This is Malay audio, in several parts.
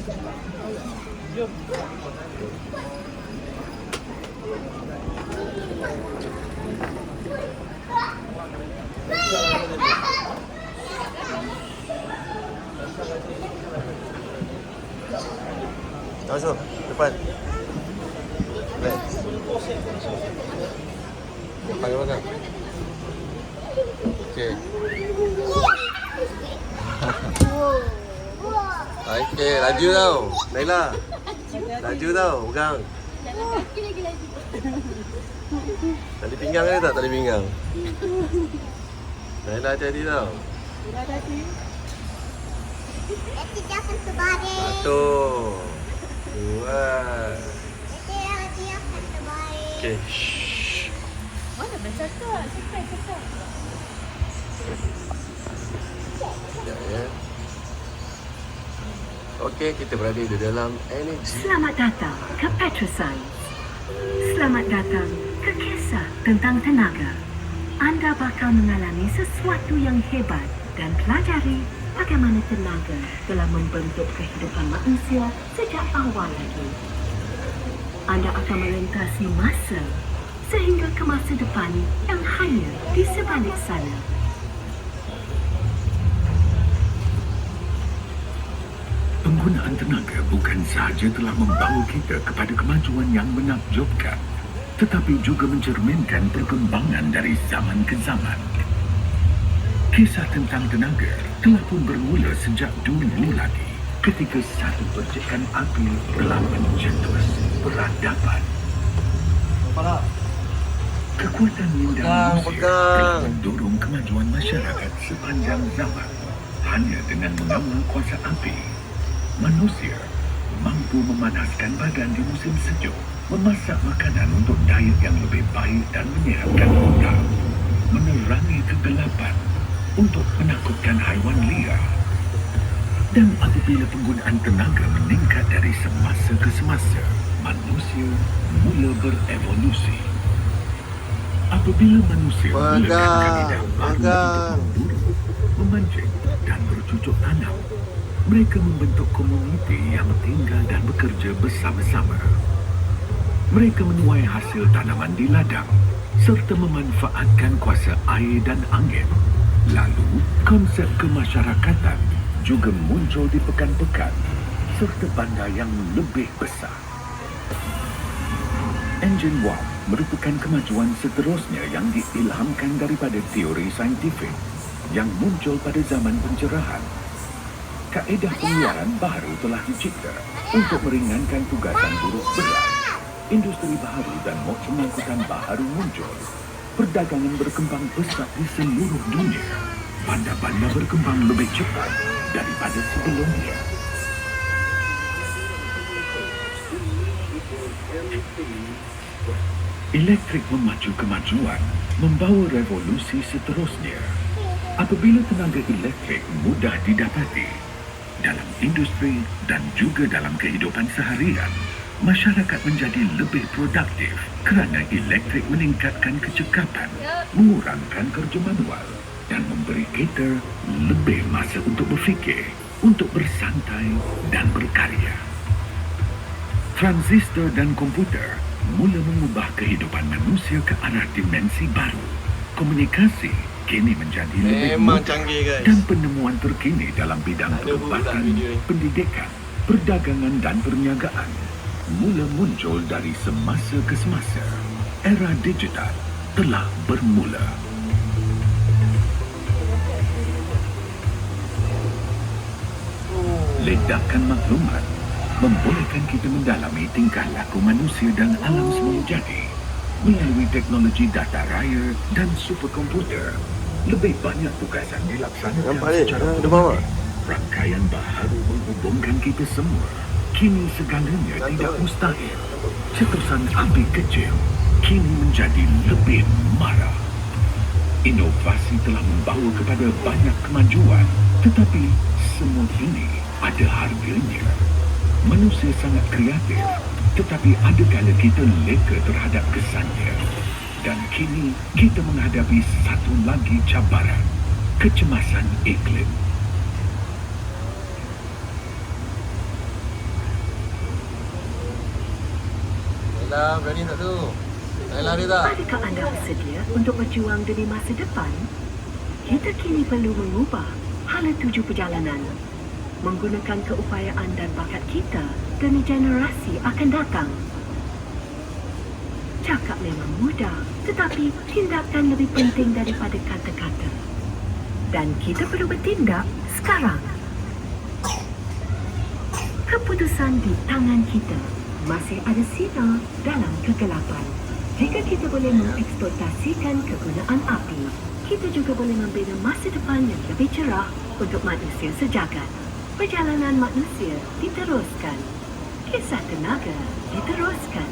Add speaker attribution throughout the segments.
Speaker 1: Jom.
Speaker 2: Masuk, depan. Baik. Panggil makan. Okey. Okey, laju tau. Naila. Laju tau, pegang.
Speaker 3: Lagi.
Speaker 2: Tali pinggang ada tak tali pinggang? Naila hati-hati tau.
Speaker 3: Hati-hati.
Speaker 4: Nanti dia akan terbaring.
Speaker 2: Satu. Dua.
Speaker 4: Nanti dia akan terbaring.
Speaker 2: Okey. Shh.
Speaker 3: Mana bercakap? Cakap.
Speaker 2: Sekejap ya. Okey, kita berada di dalam energy.
Speaker 5: Selamat datang ke Petroscience. Selamat datang ke kisah tentang tenaga. Anda bakal mengalami sesuatu yang hebat dan pelajari bagaimana tenaga telah membentuk kehidupan manusia sejak awal lagi. Anda akan melintasi masa sehingga ke masa depan yang hanya di sebalik sana.
Speaker 6: Penggunaan tenaga bukan sahaja telah membawa kita kepada kemajuan yang menakjubkan, tetapi juga mencerminkan perkembangan dari zaman ke zaman. Kisah tentang tenaga telah pun bermula sejak dulu lagi, ketika satu percikan api telah mencetus peradaban. Kekuatan minda manusia telah mendorong kemajuan masyarakat sepanjang zaman. Hanya dengan mengawal kuasa api, manusia mampu memanaskan badan di musim sejuk, memasak makanan untuk diet yang lebih baik dan menyehatkan otak, menerangi kegelapan untuk menakutkan haiwan liar. Dan apabila penggunaan tenaga meningkat dari semasa ke semasa, manusia mula berevolusi. Apabila manusia mulakan kaedah baru untuk memburu, memancing dan bercucuk tanam, mereka membentuk komuniti yang tinggal dan bekerja bersama-sama. Mereka menuai hasil tanaman di ladang serta memanfaatkan kuasa air dan angin. Lalu, konsep kemasyarakatan juga muncul di pekan-pekan serta bandar yang lebih besar. Engine warp merupakan kemajuan seterusnya yang diilhamkan daripada teori saintifik yang muncul pada zaman pencerahan. Kaedah penyiaran baru telah dicipta untuk meringankan tugasan buruh berat. Industri baharu dan mod pengangkutan baharu muncul. Perdagangan berkembang pesat di seluruh dunia. Bandar-bandar berkembang lebih cepat daripada sebelumnya. Elektrik memacu kemajuan, membawa revolusi seterusnya. Apabila tenaga elektrik mudah didapati dalam industri dan juga dalam kehidupan seharian, masyarakat menjadi lebih produktif kerana elektrik meningkatkan kecekapan, mengurangkan kerja manual dan memberi kita lebih masa untuk berfikir, untuk bersantai dan berkarya. Transistor dan komputer mula mengubah kehidupan manusia ke arah dimensi baru. Komunikasi kini menjadi lebih
Speaker 2: Memang
Speaker 6: mudah
Speaker 2: canggih, guys.
Speaker 6: dan penemuan terkini dalam bidang perubatan, pendidikan, perdagangan dan perniagaan mula muncul dari semasa ke semasa. Era digital telah bermula. Ledakan maklumat membolehkan kita mendalami tingkah laku manusia dan alam semula jadi. Melalui teknologi data raya dan superkomputer, lebih banyak tugasan dilaksanakan
Speaker 2: Nampak ni?
Speaker 6: secara
Speaker 2: Ada bawa?
Speaker 6: otomatik. Rangkaian baharu menghubungkan kita semua. Kini segalanya tidak mustahil. Cetusan api kecil kini menjadi lebih marah. Inovasi telah membawa kepada banyak kemajuan, tetapi semua ini ada harganya. Manusia sangat kreatif, tetapi ada kala kita leka terhadap kesannya. Dan kini kita menghadapi satu lagi cabaran, kecemasan iklim.
Speaker 2: Naila, berani tak tu? Naila ada tak?
Speaker 5: Adakah anda bersedia untuk berjuang demi masa depan? Kita kini perlu mengubah hala tuju perjalanan, menggunakan keupayaan dan bakat kita demi generasi akan datang. Cakap memang mudah, tetapi tindakan lebih penting daripada kata-kata. Dan kita perlu bertindak sekarang. Keputusan di tangan kita. Masih ada sinar dalam kegelapan. Jika kita boleh mengeksploitasikan kegunaan api, kita juga boleh membina masa depan yang lebih cerah untuk manusia sejagat. Perjalanan manusia diteruskan. Kisah tenaga diteruskan.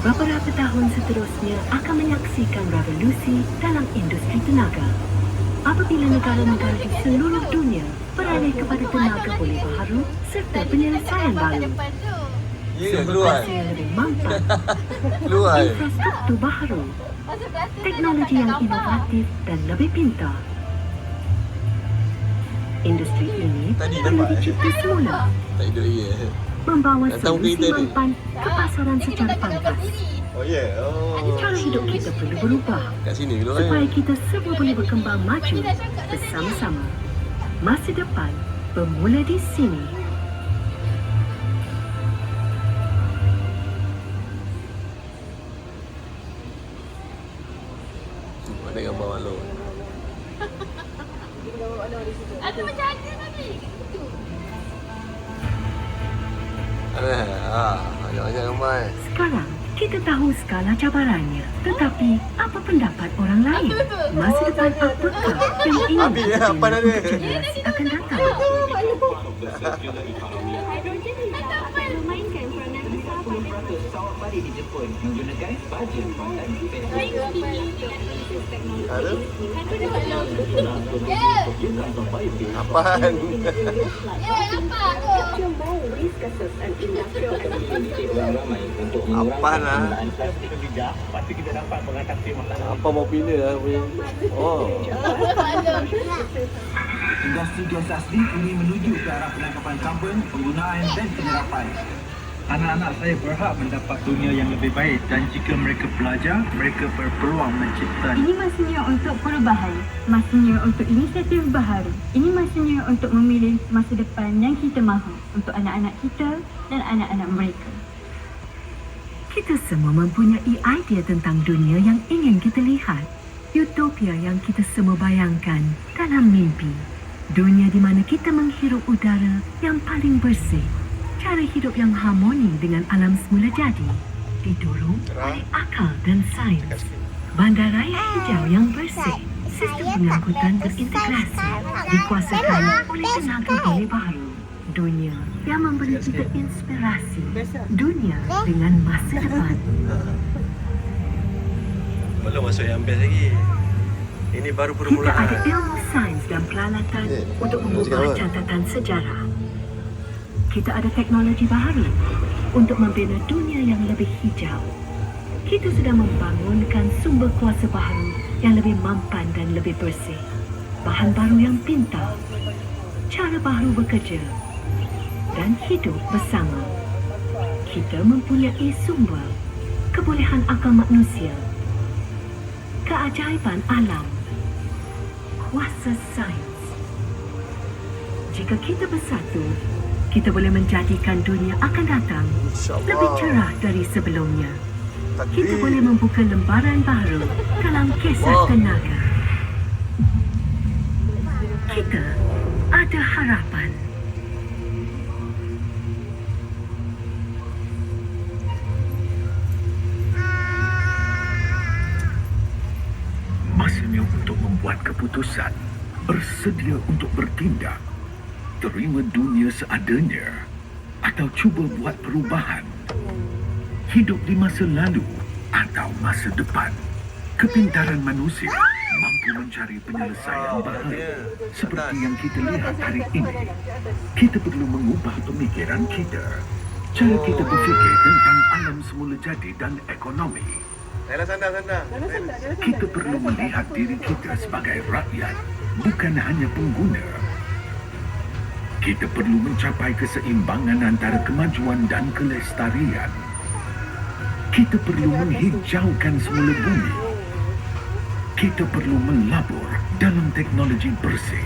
Speaker 5: Beberapa tahun seterusnya akan menyaksikan revolusi dalam industri tenaga. Apabila negara-negara di seluruh dunia beralih kepada tenaga pulih baharu serta penyelesaian baru,
Speaker 2: Ya, keluar.
Speaker 5: yang lebih mampan,
Speaker 2: Keluar.
Speaker 5: infrastruktur baharu, teknologi yang inovatif dan lebih pintar. Industri ini
Speaker 2: Tadi
Speaker 5: perlu
Speaker 2: nampak,
Speaker 5: dicipta semula,
Speaker 2: Tak hidup lagi.
Speaker 5: membawa
Speaker 2: Datang
Speaker 5: solusi
Speaker 2: berita ni.
Speaker 5: mampan ke pasaran secara pangkas.
Speaker 2: Oh ya. Oh.
Speaker 5: Cara hidup kita perlu berubah
Speaker 2: Kat sini keluar
Speaker 5: supaya
Speaker 2: kan?
Speaker 5: kita semua boleh berkembang maju bersama-sama. Masa depan bermula di sini.
Speaker 2: Ada gambar malu.
Speaker 3: Ada macam ada tadi.
Speaker 2: Banyak-banyak gambar.
Speaker 5: Sekarang kita tahu skala cabarannya. Tetapi apa pendapat orang lain? Masa depan apakah yang ingin
Speaker 2: Habis
Speaker 5: kita
Speaker 2: apa
Speaker 5: bina
Speaker 2: dah dia?
Speaker 5: untuk generasi akan datang?
Speaker 3: Hidrogen ni tak apa yang mainkan peranan besar apa ni?
Speaker 1: pesawat balik di Jepun menggunakan baja buatan
Speaker 2: Ada?
Speaker 3: Ya,
Speaker 2: Apaan?
Speaker 3: ya nampak tu.
Speaker 1: ramai untuk
Speaker 2: Apaan lah?
Speaker 1: penggunaan plastik bijak. Pasti kita dapat mengatasi masalah.
Speaker 2: Apa mau pindah lah punya? Oh.
Speaker 1: Industri gas asli kini menuju ke arah penangkapan karbon, penggunaan dan penyerapan. Anak-anak saya berhak mendapat dunia yang lebih baik dan jika mereka belajar, mereka berpeluang mencipta.
Speaker 7: Ini masanya untuk perubahan, masanya untuk inisiatif baharu. Ini masanya untuk memilih masa depan yang kita mahu untuk anak-anak kita dan anak-anak mereka.
Speaker 5: Kita semua mempunyai idea tentang dunia yang ingin kita lihat. Utopia yang kita semua bayangkan dalam mimpi. Dunia di mana kita menghirup udara yang paling bersih. Cara hidup yang harmoni dengan alam semula jadi. Didorong oleh akal dan sains. Bandaraya hijau yang bersih. Sistem pengangkutan terintegrasi. Dikuasakan oleh tenaga pulih baharu. Dunia yang memberi kita inspirasi. Dunia dengan masa depan.
Speaker 2: Belum masuk yang best lagi. Ini baru
Speaker 5: Kita
Speaker 2: permulaan.
Speaker 5: ada ilmu sains dan peralatan untuk mengubah catatan sejarah. Kita ada teknologi baharu untuk membina dunia yang lebih hijau. Kita sedang membangunkan sumber kuasa baharu yang lebih mampan dan lebih bersih. Bahan baru yang pintar. Cara baharu bekerja. Dan hidup bersama. Kita mempunyai sumber. Kebolehan akal manusia. Keajaiban alam. Kuasa sains. Jika kita bersatu, kita boleh menjadikan dunia akan datang lebih cerah dari sebelumnya. Kita boleh membuka lembaran baru dalam kisah tenaga. Kita ada harapan.
Speaker 6: Masanya untuk membuat keputusan, bersedia untuk bertindak, terima dunia seadanya, atau cuba buat perubahan. Hidup di masa lalu atau masa depan. Kepintaran manusia mampu mencari penyelesaian baharu seperti yang kita lihat hari ini. Kita perlu mengubah pemikiran kita. Cara kita berfikir tentang alam semula jadi dan ekonomi.
Speaker 2: Naila sandar.
Speaker 6: Kita perlu melihat diri kita sebagai rakyat, bukan hanya pengguna. Kita perlu mencapai keseimbangan antara kemajuan dan kelestarian. Kita perlu menghijaukan semula bumi. Kita perlu melabur dalam teknologi bersih.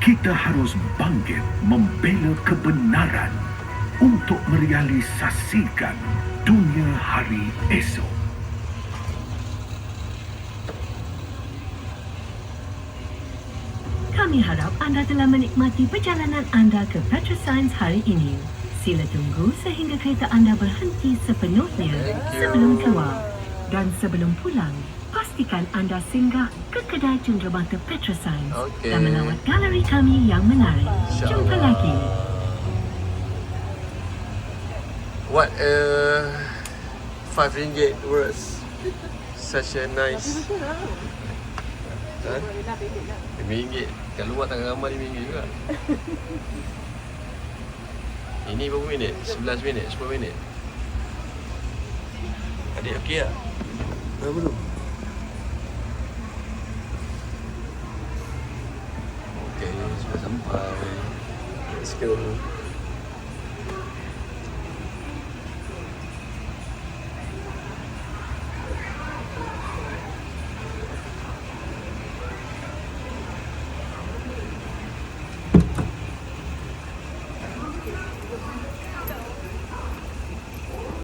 Speaker 6: Kita harus bangkit membela kebenaran untuk merealisasikan dunia hari esok.
Speaker 5: Kami harap anda telah menikmati perjalanan anda ke Petroscience hari ini. Sila tunggu sehingga kereta anda berhenti sepenuhnya sebelum keluar. Dan sebelum pulang, pastikan anda singgah ke kedai cenderamata Petroscience
Speaker 2: Okey.
Speaker 5: dan melawat galeri kami yang menarik. Jumpa lagi.
Speaker 2: What RM5 worth such a nice. RM5. Kat luar tengah gambar RM5 juga. Ini berapa minit? 11 minit, 10 minit. Adik okey tak? Berapa tu? Okey, sudah sampai. Let's go.